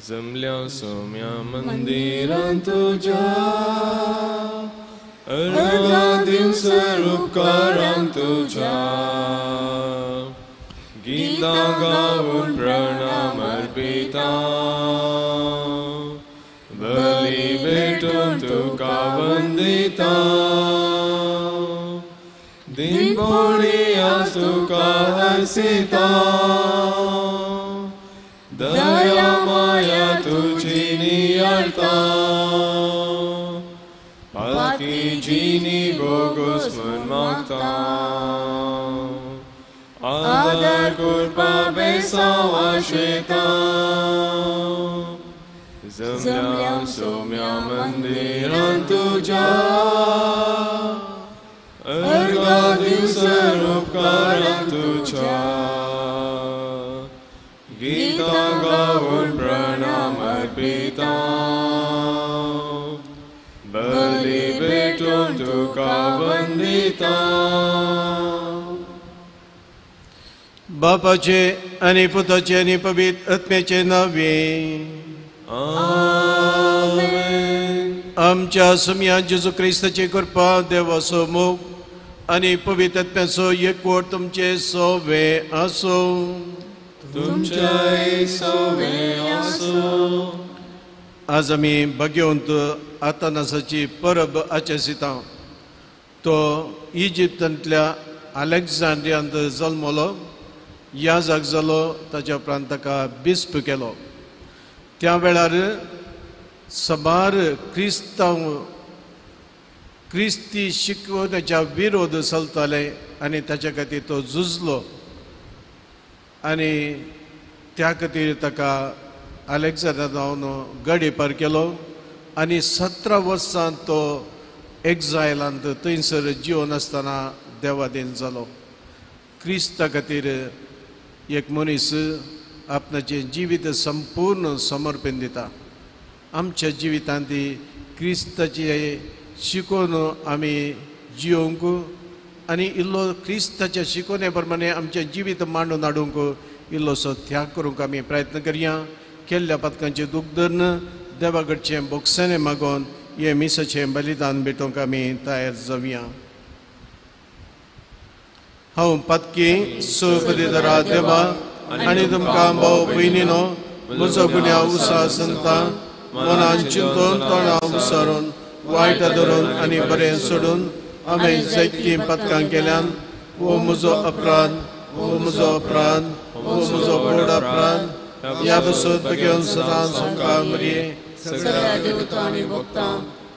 जमल्या सोम्या मंदिरांत तुझ्या अर्धा दिवस उपकारांत तुझ्या गीता गाऊन प्रणाम अर्पिता बली भेटून तुका वंदिता दिनपणी आज तुका हसिता दया माया तुझी नियाळता पालकी जिनी बोगस मन मागता आदर कृपा बेसावा श्वेता जमल्या सोम्या मंदिरांत तुझ्या अर्धा दिवस उपकारांत तुझ्या गीता गाऊन प्रणाम अर्पिता बली भेटून तुका वंदिता बापाचे आणि पुताचे आणि पवित्र आत्म्याचे नावे आमेन. आमच्या सम्या जेजू ख्रिस्ताची कृपा देवाचो मोग आणि पवित्र आत्म्याचो एकवट तुमचे सोवे असो. तुमचे सोवे असो. आज आम्ही भाग्यवंत आतानासाची परब आचरिता. तो इजिप्तांतल्या अलेक्झांड्रियांत जल्मलो. ह्या जाग जालो ताच्या उपरांत ताका बिस्प केलो. त्या वेळार सबार क्रिस्ती शिकवण्याच्या विरोध चलताले आनी ताच्या खातीर तो झुजलो आनी त्या खातीर ताका अलेक्झांड्रियांत गडी पार केलो आनी 17 वर्सां तो एक्झायलांत थंयसर जिवन आसतना देवाधीन जालो. क्रिस्ता खातीर एक मनीस आपणाचें जिवीत संपूर्ण समर्पण दिता. आमच्या जिवितांत क्रिस्ताची शिकोवन आमी जियोंक आनी इल्लो क्रिस्ताच्या शिकोवणे प्रमाणे आमचें जिवीत मांडून हाडूंक इल्लोसो त्याग करूंक आमी प्रयत्न करया. केल्ल्या पथकांचें दूख धरून देवा कडचें बोगसाणें मागोवन हे मिसाचें बलिदान भेटोवंक आमी तयार जावया. हांव पत्की सुपदीधरा देवा आनी तुमकां भाव भयणीनो म्हजो गुन्यांव उसार संता मनान चिंतून तोंडां उसारून वायट धरून आनी बरें सोडून हांवें जायतीं पथकां केल्यान वो म्हजो अपराध वो म्हजो अपराध वो म्हजो व्हड अपराध. ह्या बसून घेवन सदांच तुमकां मरिये सगळ्या देवतां आनी भक्तां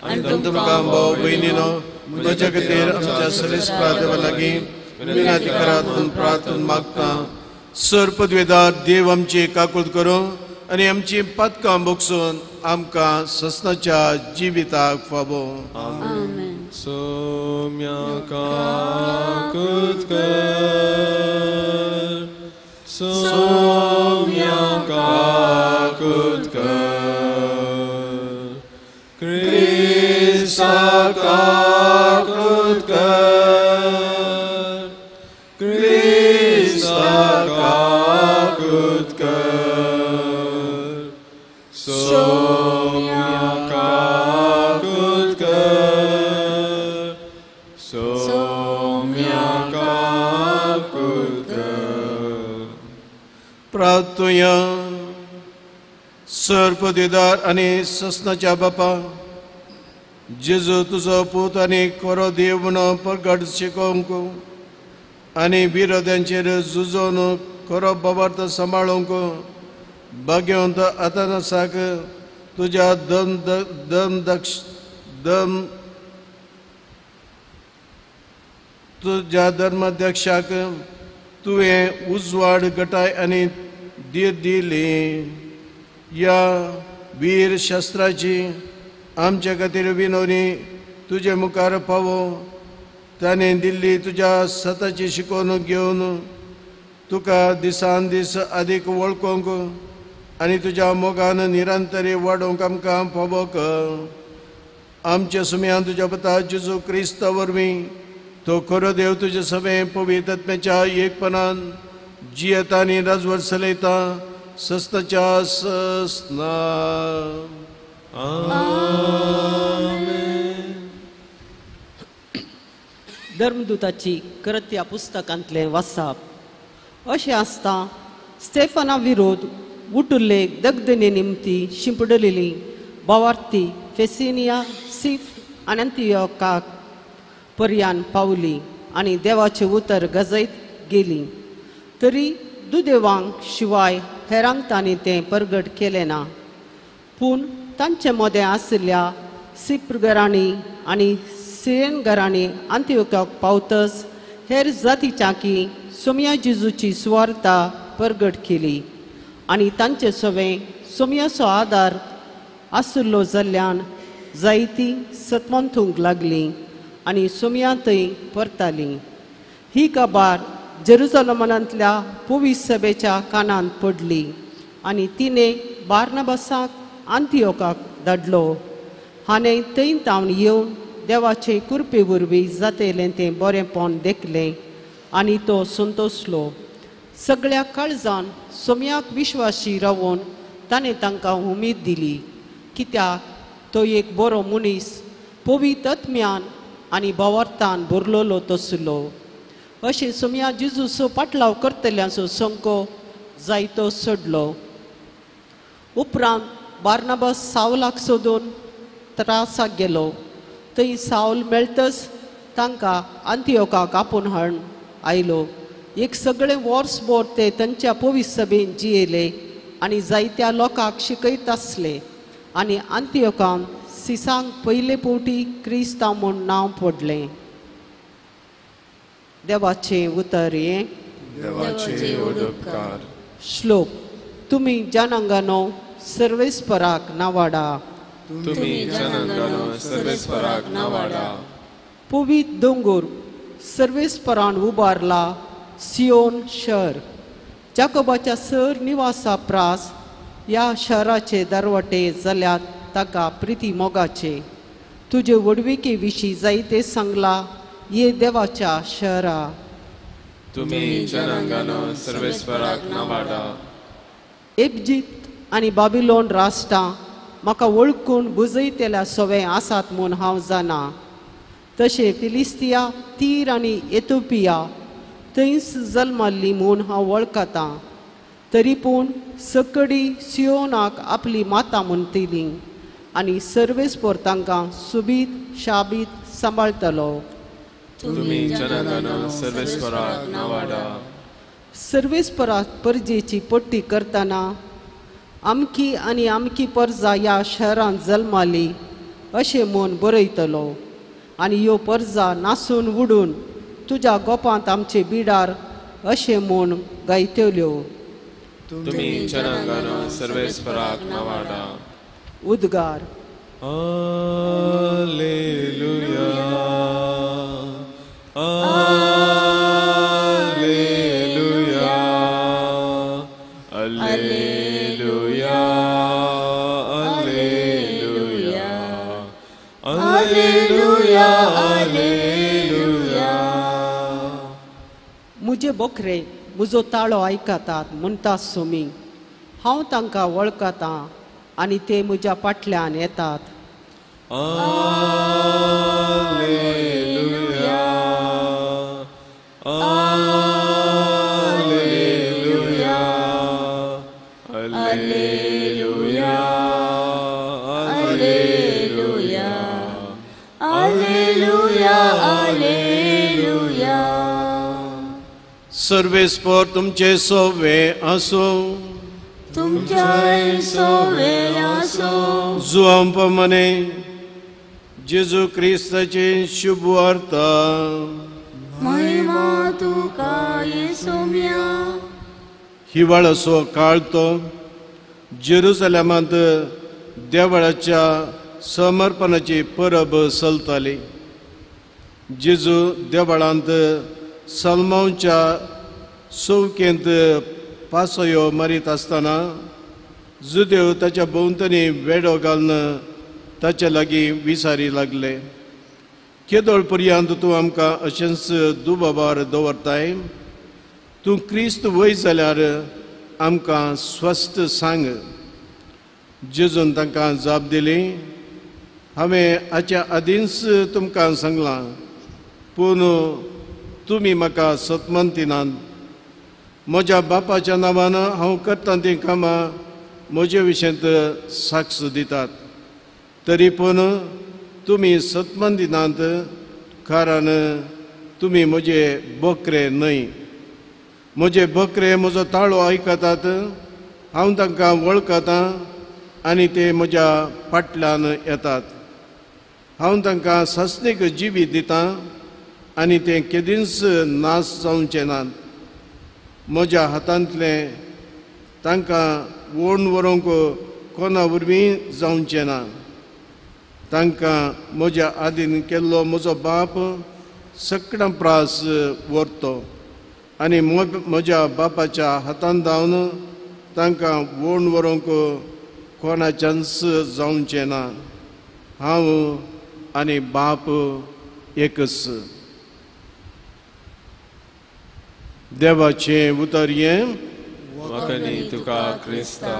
आनी तुमकां भाव भयणीनो म्हज्या खातीर आमच्या सरेस्पा देवा लागीं विनंती करात म्हूण प्रार्थना मागता. सर्पद्वेदार देव आमची काकूट करूं आनी आमची पथकां भोगसून आमकां ससनाच्या जिविताक फावो. आमेन. सोम्या काकूट कर. सोम्या काकूट कर. क्रिस्ता काकूट कर. क्रिस्ता काकूट कर. सोम्या काकूट कर. सोम्या काकूट कर. प्रार्थना. सर्पद्वेदार आनी ससनाच्या बापा जेजू तुजो पूत आनी खरो देव म्हणून प्रगट शिकोवंक आनी विरोध्यांचेर झुजोवन खरो बवार्थ सांबाळूंक भाग्यवंत आतानासाक तुज्या तुज्या धर्माध्यक्षाक तुवें उजवाड घटाय आनी धीर दिली. ह्या वीर शस्त्राची आमच्या खातीर विनवणी तुजे मुखार पावो. ताणें दिल्ली तुज्या सताची शिकवणूक घेवन तुका दिसान दीस अदीक वळखूंक आनी तुज्या मोगान निरंतरी वाडोवंक आमकां फावो कर. आमच्या सुम्यान तुज्या पुता जेजू क्रिस्ता वरवीं तो खरो देव तुजे सगळे पवित्र आत्म्याच्या एकपणान जियेता आनी राजवट चलयता सस्ताच्या सस्ना धर्मदूताची करत्या पुस्तकांतले वाचप अशें आसता स्टेफना विरोध उटुल्ले दगदने निमती शिंपडलेली भावार्थी फेसिनिया सीफ आनी अंतियोकाक पर्यान पावली आनी देवाचें उतर गजयत गेली. तरी दुदेवांक शिवाय हेरांक तांणी तें परगट केलें ना. पूण तांचे मदें आशिल्ल्या सिप्रगरांनी आनी सिरेन घरांनी अंतियोकाक पावतच हेर जातीच्याकी सोमया जेजूची सुवार्ता परगट केली आनी तांचे सवें सोमयाचो आदार आशिल्लो जाल्ल्यान जायतीं सतमंतूंक लागलीं आनी सोमया थंय परतालीं. ही खबर जेरुसलमांतल्या पवित्र सभेच्या कानांत पडली आनी तिणें बार्नबासाक अंतियोकाक धाडलो. हाणें थंय तावन येवन देवाचे कृपे वरवीं जातलें तें बरेंपण देखलें आनी तो संतोसलो. सगळ्या काळजान सोमयाक विश्वासी रावून ताणें तांकां उमेद दिली, कित्याक तो एक बरो मनीस पवित्र आत्म्यान आनी भावार्थान भरलोलो तसलो. अशें सोमया जेजूचो पाटलाव करतल्यांचो संको जायतो सडलो. उपरांत बार्नबास सावलाक सोदून त्रासाक गेलो. थंय सावल मेळटच तांकां अंतियोकाक आपूण हाडून आयलो. एक सगळे वर्सभर ते तांच्या पवित्र सभेन जियेले आनी जायत्या लोकांक शिकयत आसले आनी अंतियोकान सिसांक पयले फावटी क्रिस्तांव म्हूण नांव पडलें. देवाचें उतर हें. देवाचे उपकार. श्लोक. तुमी जनांगानो सर्वेस्पराक नावाडा. तुम्ही जनांगानो सर्वेस्पराक नावाडा. पवित्र दोंगूर सर्वेस्परान उबारला सियोन शहर. जाकोबाच्या सर निवासा प्रास ह्या शहराचे दरवटे जाल्यात ताका प्रिती मोगाचे. तुजे वडविके विशीं जायते सांगला ये देवाच्या शहरा. तुम्ही जनांगानो सर्वेस्पराक नावाडा. इजिप्त आनी बाबिलोन राष्ट्रां म्हाका वळखून बुजयतेल्या सवें आसात म्हूण हांव जाणा. तशें फिलिस्तिया तीर आनी इथियोपिया थंयच जल्माल्ली म्हूण हांव वळखतां. तरी पूण सकडी सियोनाक आपली माता म्हणटली आनी सर्वेस्पर तांकां सुबीत शाबीत सांबाळटलो. तुम्ही जनांगानो सर्वेस्पराक नावाडा. सर्वेस्पराक परजेची पट्टी करतना अमकी आनी अमकी परजा ह्या शहरांत जल्माली अशें म्हूण बरयतलो आनी ह्यो परजा नासून उडून तुज्या गोपांत आमचे बिडार अशें म्हूण गायतल्यो. तुम्ही जनांगानो सर्वेस्पराक नावाडा. उद्गार. Alleluia. Alleluia. Alleluia. Alleluia. Alleluia. Alleluia. मुजे बोखरे म्हजो ताळो आयकतात म्हणटा सोमी. हांव तांकां वळखतां आनी ते म्हज्या फाटल्यान येतात. Alleluia. Alleluia. Alleluia. Alleluia. Alleluia. Alleluia. सर्वेस्पर तुमचे सोवे आसो. तुमच्या सोवे आसो. जुआंपमने जेजू क्रिस्ताचे शुभ वार्ता. महिमा तुका येसोम्या. हिवाळाचो काळ तो जेरुसलेमांत देवळाच्या समर्पणाची परब चलताली. जेजू देवळांत सलमांच्या चौकेंत पासयो मारीत आसतना जुदेव ताच्या भोंवतणी वेडो घालून ताचे लागीं विचारी लागले, केदोळ पर्यंत तूं आमकां अशेंच दुबाबार दवरताय? तूं क्रिस्त वय जाल्यार आमकां स्वस्थ सांग. जेजून तांकां जाप दिली, हांवें हाच्या आदींच तुमकां सांगलां, पूण तुमी म्हाका सतमंतिनात. म्हज्या बापाच्या नांवान हांव करतां तीं कामां म्हजे विशयंत साक्ष दितात. तरी पूण तुमी सतमंतिनात, कारण तुमी म्हजे बकरे न्हय. म्हजे बकरे म्हजो ताळो आयकतात, हांव तांकां वळखतां आनी ते म्हज्या फाटल्यान येतात. हांव तांकां सस्तीक जिवीत दितां आनी ते केदींच नाश जावचे नात. म्हज्या हातांतलें तांकां व्हरून व्हरूंक कोणा वरवीं जावचें ना. तांकां म्हज्या आदीन केल्लो म्हजो बाप सगळां प्रास व्हरतो आनी म्हज्या बापाच्या हातांत धांवन तांकां व्हरून व्हरूंक कोणाच्याच जावचें ना. हांव आनी बाप एकच. देवाचें उतर हें, वखणी तुका क्रिस्ता.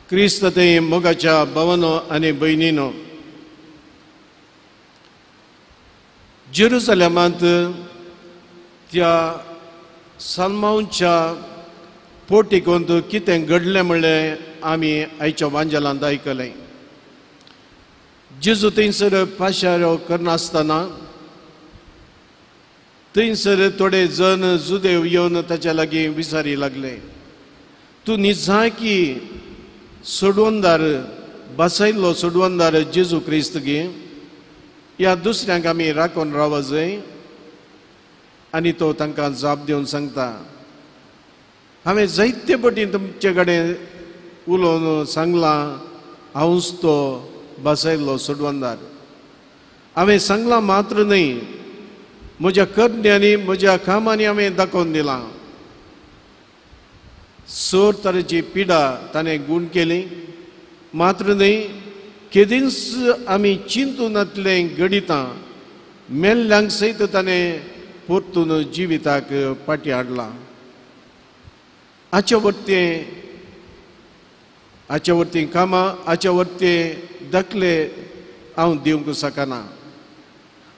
क्रिस्त ते मोगाच्या भावानो आनी भयणीनो, जेरुसलेमांत त्या साल्मांवच्या पोटिकोंत कितें घडलें म्हणलें आमी आयच्या वांजेलांत आयकलें. जेजू थंयसर पाशारो करनासतना थंयसर थोडे जण जुदेव येवन ताच्या लागीं विचारी लागले, तूं निजाकी सोडवंदार, बसयल्लो सोडवंदार जेजू क्रिस्त गे, ह्या दुसऱ्यांक आमी राखून रावूं जाय. आनी तो तांकां जाप दिवन सांगता, हांवें जायते फावटी तुमचे कडेन उलोवन सांगलां, हांवूच तो बसयल्लो सोडवंदार. हांवें सांगलां मात्र न्हय, म्हज्या करण्यांनी म्हज्या कामांनी हांवें दाखोवन दिलां. सोर तरेची पिडा ताणें गूण केली, मात्र न्हय, केदींच आमी चिंतूनातलें घडितां मेल्ल्यांक सयत ताणें परतून जिविताक फाटीं हाडलां. हाच्या वरती कामां, हाच्या वरती दाखले हांव दिवंक शकना.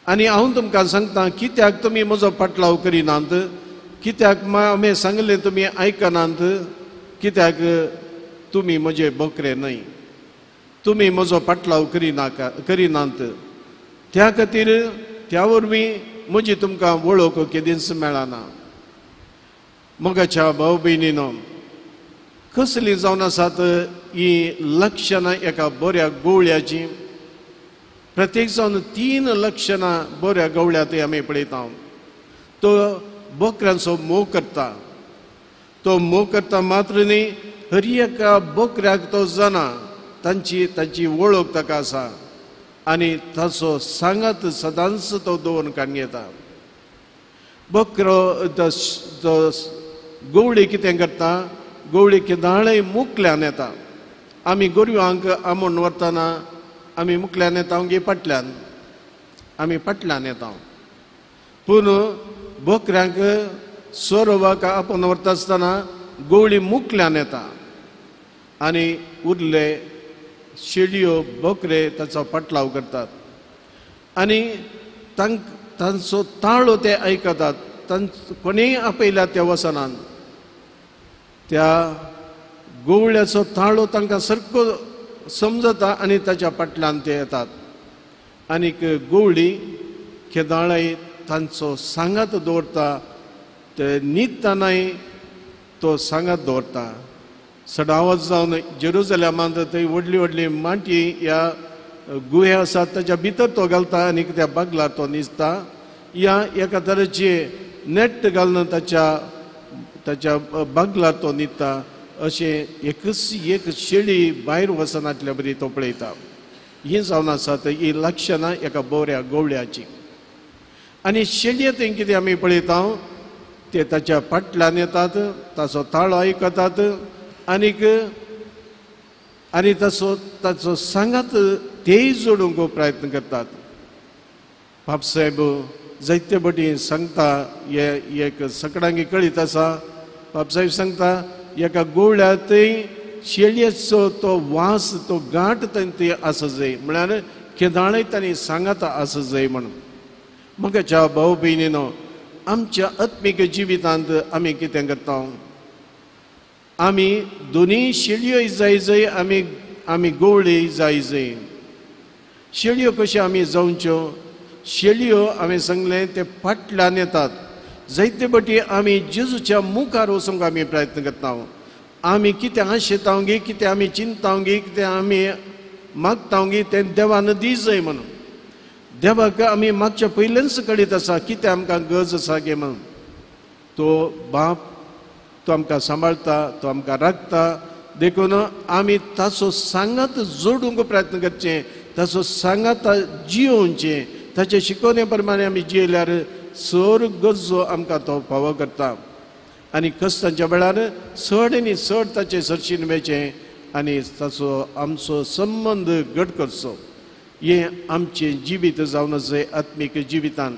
आनी हांव तुमकां सांगता, कित्याक तुमी म्हजो पाटलाव करिनात, कित्याक हांवें सांगलें तुमी आयकनात, कित्याक तुमी म्हजे बकरे न्हय, तुमी म्हजो पाटलाव करिनात. त्या खातीर त्या वरवीं म्हजी तुमकां वळख केदींच मेळना. मोगाच्या भाव भयणीनो, कसली जावन आसात ही लक्षणां एका बऱ्या गवळ्याची. प्रत्येक जावन 3 लक्षणां बऱ्या गवळ्यात आमी पळयता. तो बकऱ्यांचो मोग करता. तो मोग करता मात्र न्ही, हर एका बकऱ्याक तो जाणा, ताची वळख ताका आसा आनी ताचो सांगात सदांच तो दवरून काडून घेता. बकरो गवळी कितें करता, गवळी केदाळय मुखल्यान येता. आमी गोरवांक आमोण व्हरतना आमी मुखल्यान येता गे फाटल्यान, आमी फाटल्यान येता. पूण बकऱ्यांक सोरोवाक आपोवन व्हरता आसतना गवळी मुखल्यान येता आनी उरले शेळयो बकरे ताचो पाटलाव करतात आनी तांचो ताळो ते आयकतात. कोणेय आपयल्या त्या वसनान त्या गवळ्याचो ताळो तांकां सारको समजता आनी ताच्या फाटल्यान ते येतात. आनीक गवळी केदाळय तांचो सांगात दवरता, ते न्हिदतानाय तो सांगात दवरता. सडावत जावन जेरुसलेमांत थंय व्हडली व्हडली माटी ह्या गुहे आसात ताच्या भितर तो घालता आनीक त्या बागलार तो न्हिजता. या एका तरेची नेट घालून ताच्या बागलार तो न्हिदता. अशें एक शेळी भायर वचनातल्या बरी तो पळयता. ही जावन आसात ही लक्षणां एका बऱ्या गवळ्याची. आनी शेळये थंय कितें आमी पळयता, ते ताच्या फाटल्यान येतात, ताचो ताळो आयकतात आनीक ताचो सांगात तेय जोडूंक प्रयत्न करतात. बापसाहेब जायते फावटी सांगता, हे एक सगळ्यांक कळीत आसा, बाबसाहेब सांगता एका गोवळ्यातय शेळयेचो तो वास तो गांठ थंय आसा जाय म्हळ्यार केदाळय तांणी सांगाता आसा जाय म्हणून. म्हाका भाऊ भयणीनो, आमच्या आत्मीक जिवितांत आमी कितें करता? आमी दोनी शेळयोय जाय जाय, आमी गोवळी जाय जाय. शेळयो कश्यो आमी जावच्यो? शेळयो हांवें सांगलें ते फाटल्यान येतात. जायते फाटी आमी जेजूच्या मुखार वचूंक आमी प्रयत्न करता. आमी कितें आशेतांव गे, कितें आमी चिंतांव गे, कितें आमी मागतांव गे तें देवान दी जाय म्हणून. देवाक आमी मागच्या पयलेंच कळीत आसा कितें आमकां गरज आसा गे म्हणून. तो बाप तो आमकां सांबाळटा, तो आमकां राखता, देखून आमी ताचो सांगात जोडूंक प्रयत्न करचें, ताचो सांगात जियोवचें. ताचे शिकवणे प्रमाणे आमी जियेल्यार सर गरजो आमकां तो फावो करता. आनी कश्टांच्या वेळार चड आनी चड ताचे सरशीन वेचें आनी ताचो आमचो संबंद घट करचो. हें आमचें जिवीत जावन जाय आत्मीक जिवितान.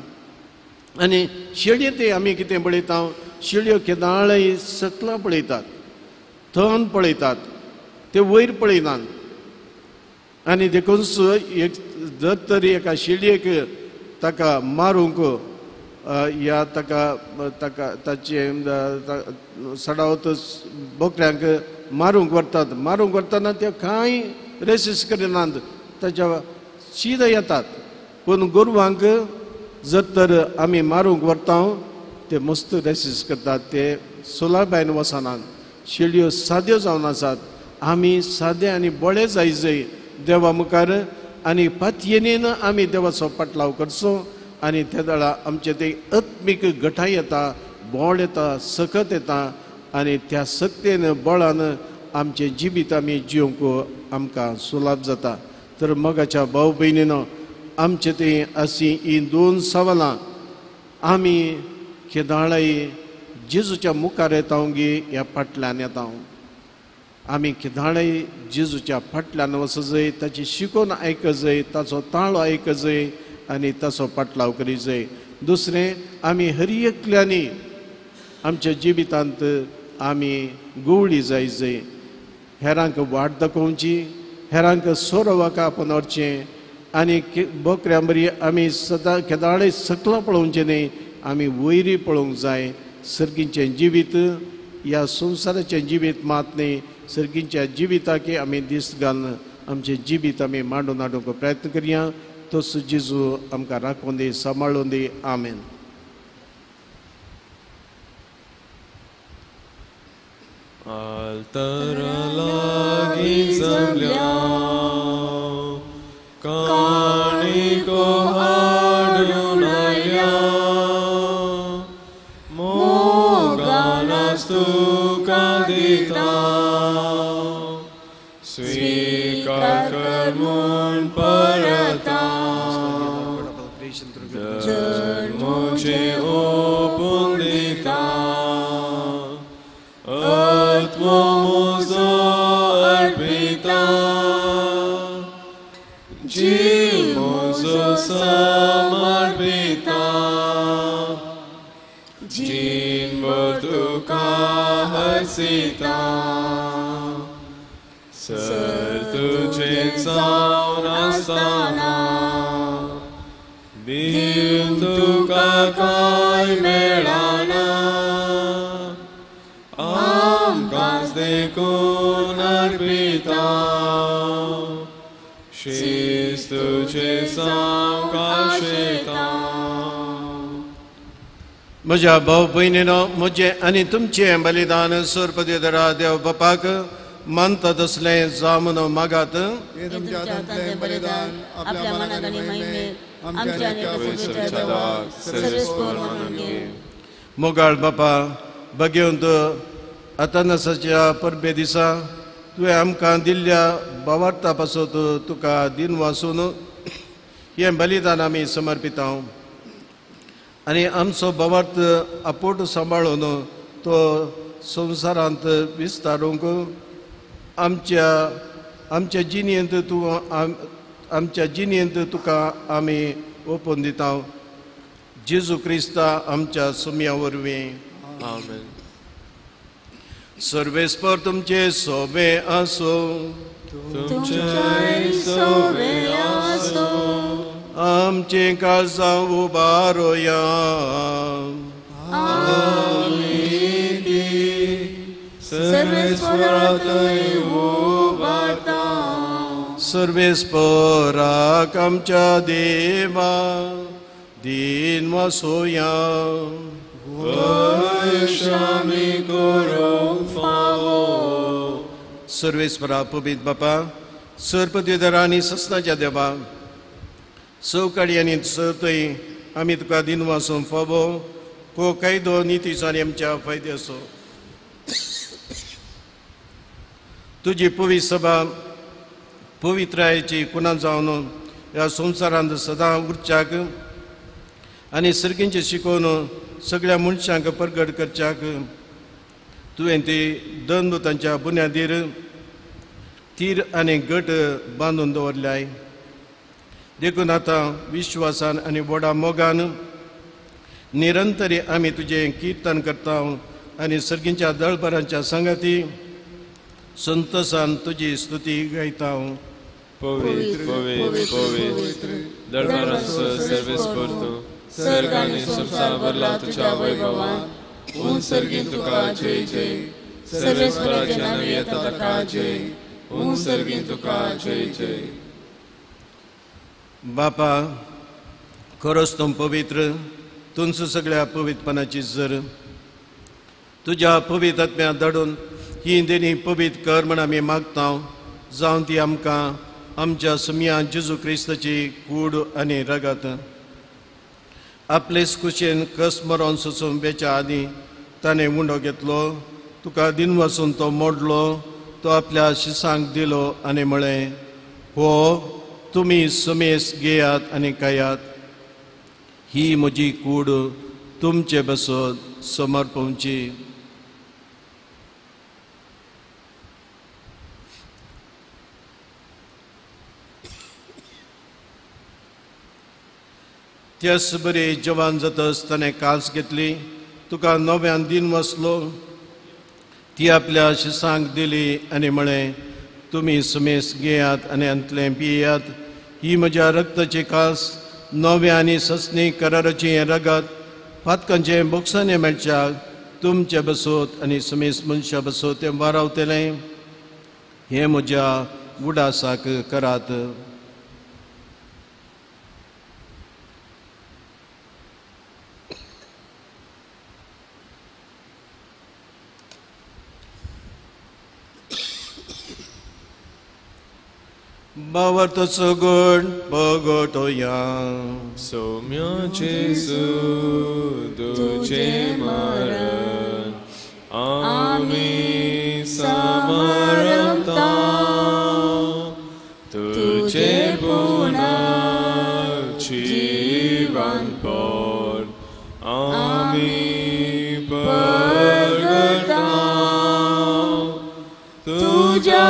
आनी शेळये ते आमी कितें पळयता? शेळयो केदाळय सकलां पळयतात, थंड पळयतात, ते वयर पळयनात. आनी देखून जर तर एका शेळयेक ताका मारूंक या ताका ताचे सडावत बोकड्यांक मारूंक व्हरतना ते कांय रेसिस्ट करिनात, ताच्या शीद येतात. पूण गोरवांक जर तर आमी मारूंक व्हरता ते मस्त रेसिस्ट करतात, ते सुलाभायन वचनात. शेळयो साद्यो जावन आसात. आमी सादे आनी बळे जाय जाय देवा मुखार, आनी पातयेनीन आमी देवाचो पाटलाव करचो. आनी त्या वेळा आमचे ते आत्मीक घटाय येता, बोड येता, सकत येता, आनी त्या सक्तेन बळान आमचें जिवीत आमी जिवंक आमकां सुलाभ जाता. तर मोगाच्या भाव भयणीनो, आमचे ते अशी ही दोन सवालां आमी केदाळय जेजूच्या मुखार येता गे ह्या फाटल्यान येता. आमी केदाळय जेजूच्या फाटल्यान वच जाय, ताची शिकोवन आयक जाय, ताचो ताळो आयक जाय आनी ताचो पाटलाव करी जाय. दुसरें, आमी हर एकल्यांनी आमच्या जिवितांत आमी गोवळी जाय जाय. हेरांक वाट दाखोवची, हेरांक सोरवाक आपण व्हरचें, आनी बोकऱ्यां बरी आमी सदां केदाळय सकलां पळोवचें न्ही, आमी वयरी पळोवंक जाय. सर्गीचें जिवीत ह्या संवसाराचें जिवीत मात न्ही, सर्गीच्या जिविताक आमी दीस घालून आमचें जिवीत आमी मांडून हाडूंक प्रयत्न करया. तोच जेजू आमकां राखून दी, सांबाळून दी. आमेन. Altara lagi zamlya kani ko hadunaya moganas tu kadita svikar karmun parata janmoche opundita Atmomozo arpita Jimozo samarpita Jinmotuka hasita Sartuchen saunastana Dintuka kai melana Dekun arpita Shistuche sankashita. म्हज्या भाव भयणीनो, म्हजें आनी तुमचें बलिदान सुरपदेदरा देव बापाक मानता तसलें जामून मागात. बलिदान आपल्या मनात आणि महिमेत आमच्या आणि प्रसन्नतेच्या देवाक सर्वस्वर म्हणून घे. मोगाळ बापा, भगवंत अतनसाच्या परबे दिसा तुवें आमकां दिल्ल्या भावार्था पासत तुका दिन वासून हें बलिदान आमी समर्पिता. आनी आमचो भावार्थ आपोट सांबाळून तो संवसारांत विस्तारूंक आमच्या जिणेंत तूं आमच्या जिणेंत तुका आमी ओपून दिता. जेजू क्रिस्ता आमच्या सुमया वरवीं. Amen. सर्वेस्पर तुमचे सोबे असो. तुमचे सोबे असो. आमचे काळजा उबारोया. सर्वेस्परातय उबारता. सर्वेस्पराक आमच्या देवा दिन वसोया. वैशामी करूंक फावो. सर्वेस्परा पवित्र बापा, सर्पदेदर आनी सस्नाच्या देवा, सवकाळी आनी सतय आमी तुका दिन वासून फावो. को कायदो नितीचो आनी आमच्या फायदे असो. तुजी पवित्र सभा पवित्रायेची कुणा जावन ह्या संवसारांत सदां उरच्याक आनी सर्गींचे शिकोवन सगळ्या मनशांक प्रगट करच्याक तुवें ती दंदुतांच्या बुन्यादीर तीर आनी गट बांदून दवरल्याय. देखून आतां विश्वासान आनी व्हडा मोगान निरंतरी आमी तुजें किर्तन करता आनी सर्गींच्या दळपरांच्या संगाती संतोषान तुजी स्तुती गायता. पवित्र पवित्र पवित्र दळपरांचो सर्वेस्पर तूं. सर्ग आनी संसार भरला तुज्या वैभवान. उन सर्गीन तुका जय जय. सर्वेस्पराचे नांव येता ताका जय. उन सर्गीन तुका जय जय. बापा, खरोच तूं पवित्र. तुमचो सगळ्या पवित्रपणाची जर तुज्या पवित्र आत्म्या धाडून ही देणी पवित्र कर म्हण आमी मागता. जावं ती आमकां आमच्या सुमया जेजू क्रिस्ताची कूड आनी रगत आपलेच कुशेन कस मरोन सोसून बेच्या आदी ताणें उंडो घेतलो. तुका दिन वचून तो मोडलो. तो आपल्या शिसांक दिलो आनी म्हळें, हो तुमी समेस घेयात आनी खायात. ही म्हजी कूड तुमचे बसत समर्पवची. त्याच बरे जवान जातस ताणें कास घेतली. तुका नव्यान दिन वसलो. ती आपल्या शिसांक दिली आनी म्हळें, तुमी समेस घेयात आनी अंतलें पियेयात. ही म्हज्या रक्ताची कास, नव्या आनी ससणी कराराची हें रगत, पातकांचे बोगसाने मेळच्याक तुमचे बसोत आनी समेस मनशा बसोत तें वारावतलें. हें म्हज्या उडासाक करात. बावरतोचो गण बगटोया. सौम्या जेजू तुझे मरण आमी समरता. तुझे पुन्हा जीवनपण आमी परगटा. तुझ्या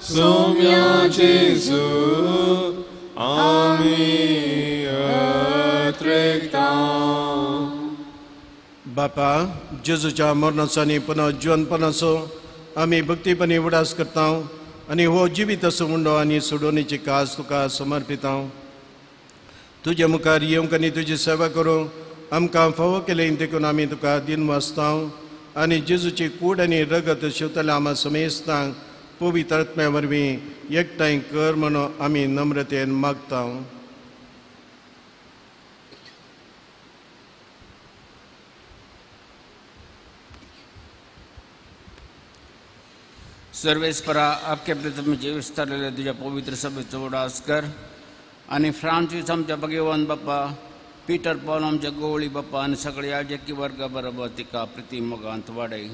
सौम्या जेजू आमी अत्रेकता. बापा, जेजूच्या मरणाचो आनी पुनः जिवनपणाचो आमी भक्तीपणी उडास करता आनी हो जिवीत असो उंडो आनी सोडोवणेची कास तुका समर्पिता. तुजे मुखार येवंक आनी तुजी सेवा करूं आमकां फावो केलें देखून आमी तुका दिन वाचता आनी जेजूची कूड आनी रगत शिवतले आमा समेस्तांक पवित्र आत्म्या वरवीं एकठांय कर म्हणून आमी नम्रतेन मागता. सर्वेस्परा आपके प्रथम जीविस्तारलेल्या तुझ्या पवित्र सभेचो उडास कर आनी फ्रांसीस आमच्या भगवान बाप्पा, पीटर पॉल आमच्या गोवळी बाप्पा आनी सगळे याजकी वर्गा बरोबर तिका प्रिती मोगांत वाडय.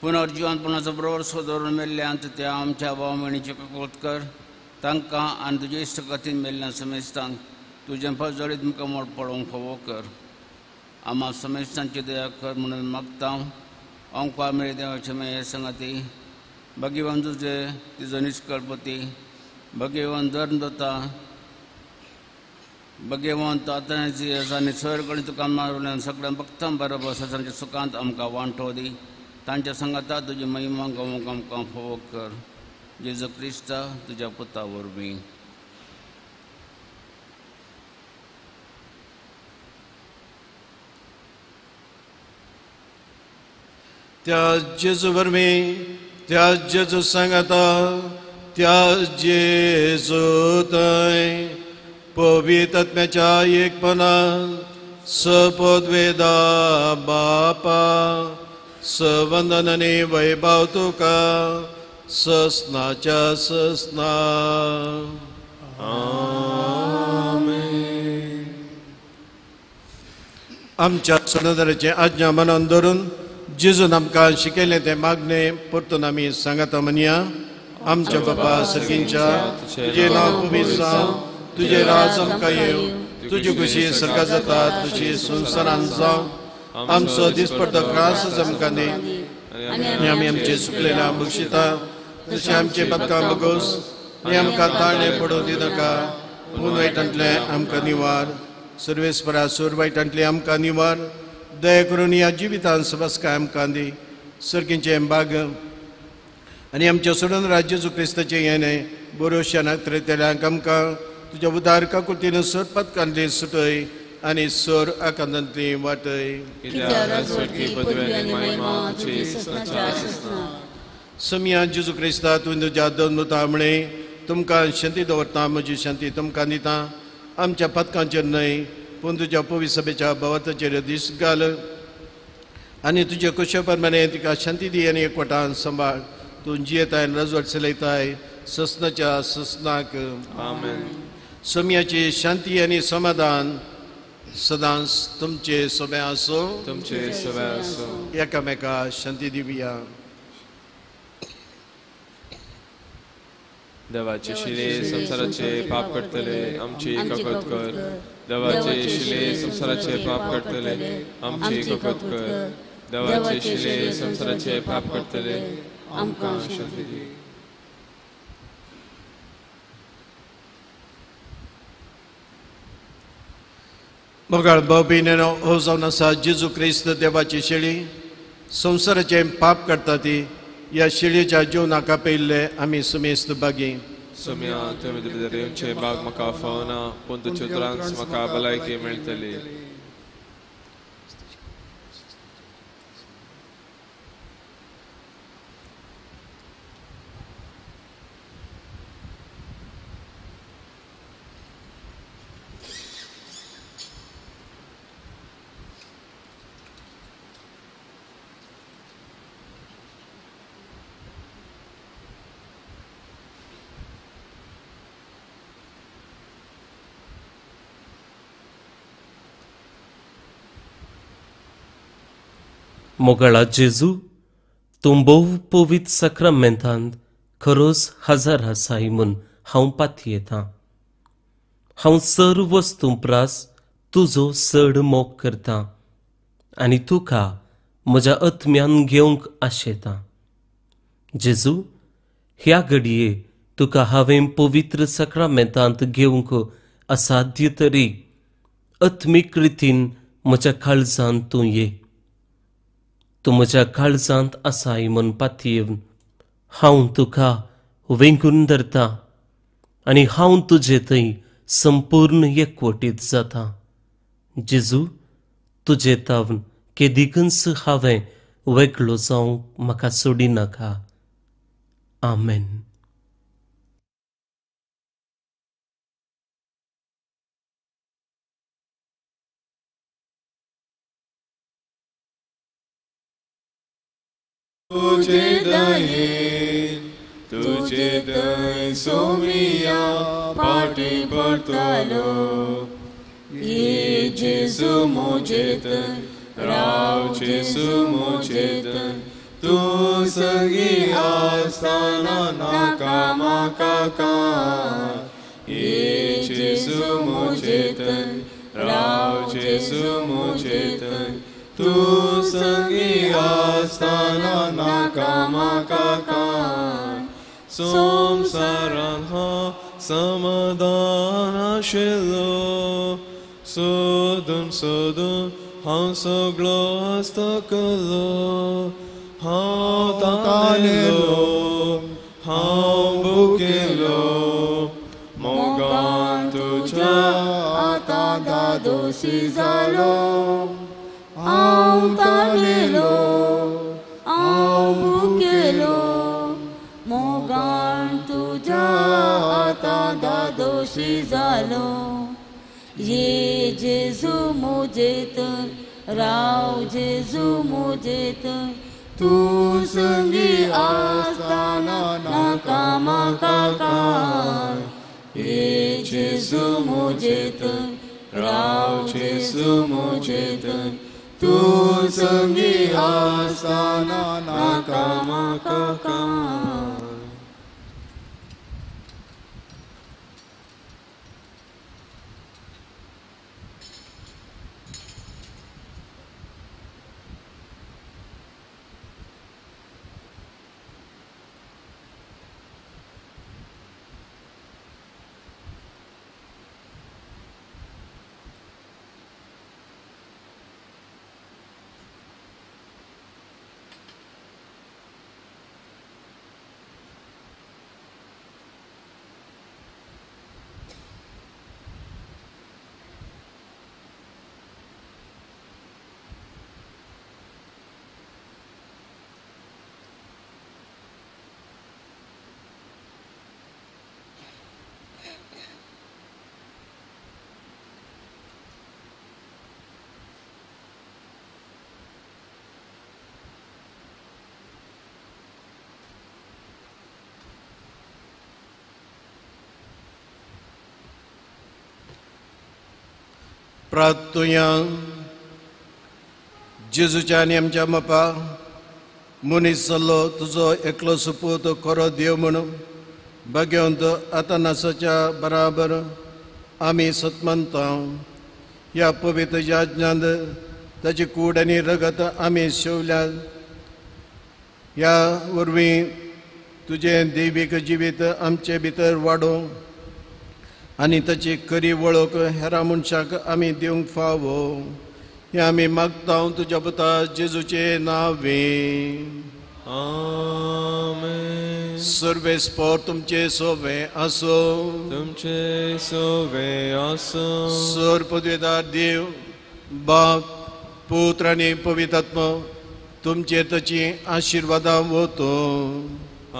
पुनर्जीवनपणाचो बरोबर सोदरून मेल्ल्यांत त्या आमच्या भाव भयणीचे कोत कर. तांकां आनी तुजे इश्ट कथीन मेल्ल्या समेस्तांक तुजें फजळीत मुखार मोड पडोवंक फावो कर. आम्हा समेस्तांची दया कर म्हणून मागता. ओंकार मेरे देवाचे हे संगती भगवान तुझे तिजो निश्कळपती भगवान धर्म दोता भगवंत आतांची आनी सगळे तुका मारुल्यान सगळ्या भक्तां बरोबर ससांच्या सुखांत आमकां वांटो दी तांच्या संगता तुजी महिमा गावूंक आमकां फोव कर जेजू क्रिस्ता तुज्या पुता वरवीं त्या जेजू वरवीं त्या जेजू सांगता त्या जेजू थंय पवित्र आत्म्याच्या एकपणान सपदवेदा बापा सवंदन आनी वैभव तुका ससनाच्या ससना आमच्या सणदाराचे आज्ञा मनान धरून जेजून आमकां शिकयलें तें मागणे परतून आमी सांगता म्हणया आमच्या बापा सर्गींच्या तुजें नांव पवित्र जावं तुजें राज आमकां येवं तुजी खुशी सर्गात जाता तुजी संवसारांत जावं आमचो दिसपडटो त्रास आमकां दी आनी आमी आमचे सुकलेल्या बक्षिता तशें आमचे पातकां बगोस आनी आमकां ताळणे पडूं दिनाका पूण वायटांतले आमकां निवार सर्वेस्परा सूर वायटांतले आमकां निवार दया करून ह्या जिवितांत सबस्काय आमकां दी सर्गींचे भाग आनी आमच्या सोडून जेजू क्रिस्ताचें येणे बरोवश्या नात्रेतल्यांक आमकां तुज्या उदार काकुतीन सोर पदकांतली सुटय आनी सोर आकांतांतली वाटय समिया जेजू क्रिस्ता तुवें तुज्या दोन मुता म्हणे तुमकां शांती दवरता म्हजी शांती तुमकां दिता आमच्या पदकांचेर न्हय पूण तुज्या पवित्र सभेच्या भवताचेर दीस घाल आनी तुजे कुशे प्रमाणे तिका शांती दी आनी एकवटान सांबाळ तूं जियेताय राजवट चलयताय ससनाच्या ससनाक आमेन समियाची शांती आनी समाधान सदांच तुमचे सोबे आसो तुमचे सोबे आसो एकामेका शांती दिवया देवाचे शिले संसाराचे पाप करतले आमची कपत कर देवाचे शिले संसाराचे पाप करतले आमची कपत कर देवाचे शिले संसाराचे पाप करतले आमकां शांती दी मोगाळ भाव भयणीनो हो जावन आसा जेजू क्रिस्त देवाची शेळी संवसाराचे पाप करता ती ह्या शेळयेच्या जिवनाक आपयल्ले आमी समेस्त बागी सोम्या तुवें देवचे बाग म्हाका फावना पूण तुज्या उतरांत म्हाका भलायकी मेळटली मोगळा जेजू तूं भोव पवित्र सक्रामेंतांत खरोच हजर आसाय म्हूण हांव पातयेतां हांव सर्व वस्तू प्रास तुजो चड मोग करतां आनी तुका म्हज्या आत्म्यान घेवंक आशेतां जेजू ह्या घडये तुका हांवें पवित्र सक्रामेंतांत घेवंक असाध्य तरी आत्मीक रितीन म्हज्या काळजांत तूं ये तूं म्हज्या काळजांत आसाय म्हूण पातयेवन हांव तुका वेंगून धरतां आनी हांव तुजे थंय संपूर्ण एकवटीत जाता जेजू तुजे तावन केदिकच हांवें वेगळो जावंक म्हाका सोडिनाका आमेन तुझे दयेन तुझे दय सोमिया पाटी पडतलो ये जेजू मोजेत राव जेजू मोजेत तूं सगी आसतना नाका म्हाका कांय ये जेजू मोजेत राव जेजू मोजेत तूं सगी आसतना नाका म्हाका कांय संवसारांत हांव समाधान आशिल्लो सोदून हांव सगळो हस्तकलो हांव ताणेलो हांव भुकेलो मोगान तुज्या आतां दादोशी जालो हांव ताणेलो हांव भुकेलो मोगान तुज्या आतां दादोशी जालो ये जेजू मोजेत राव जेजू मोजेत तूं संगी आसतना नाका म्हाका काय ये जेजू मोजेत राव जेजू मोजेत तूं संगी आसतना नाका म्हाका काय प्रार्थुया जेजूच्या आनी आमच्या बापा मनीस जाल्लो तुजो एकलो सुपूत खरो देव म्हणून भाग्यवंत आतानासाच्या बराबर आमी सतमंता ह्या पवित्र याज्ञांत ताची कूड आनी रगत आमी शेवल्यात ह्या वरवीं तुजें दैवीक जिवीत आमचे भितर वाडो आनी ताची खरी वळख हेरा मनशाक आमी दिवंक फावो हें आमी मागता तुज्या पुता जेजूचे नांवें आमेन. सर्वेस्पर तुमचे सोवे आसो तुमचे सोवे आसो. सर पदवेदार देव बाप पुत्र आनी पवित्र आत्मा तुमचे ताची आशिर्वादां वतो.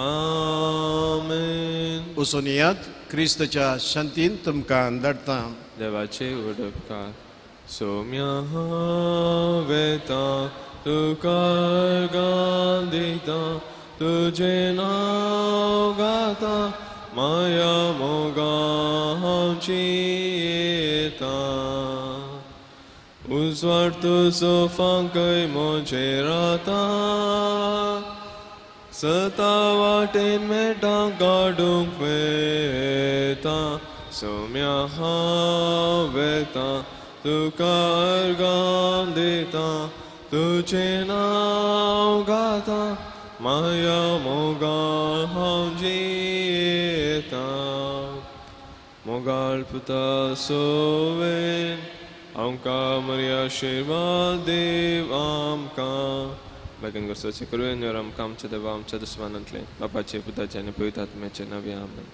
आमेन. वचून येयात क्रिस्ताच्या शांतीन तुमकां धाडटा. देवाचे उडपकार सोम्या वेता तुका गांदिता तुझे नाव गाता माया मोगा हांवची येता. उजवाड तुजो फांकय मोजे राता सता वाटेन मेटां काडूंक वेता. सोम्या वेता तुका अर्गां दिता तुझे नाव गाता माया मोगाळ हांव जियेता. मोगाळ पुता सोवेन आमकां बरी आशिर्वाद देव आमकां. बेगीन गोरसाचें करून आमकां आमच्या देवा आमच्या दुस्मानांतले बापाचे पुताचे आनी पवित्र आत्म्याचे नांवे आमेन.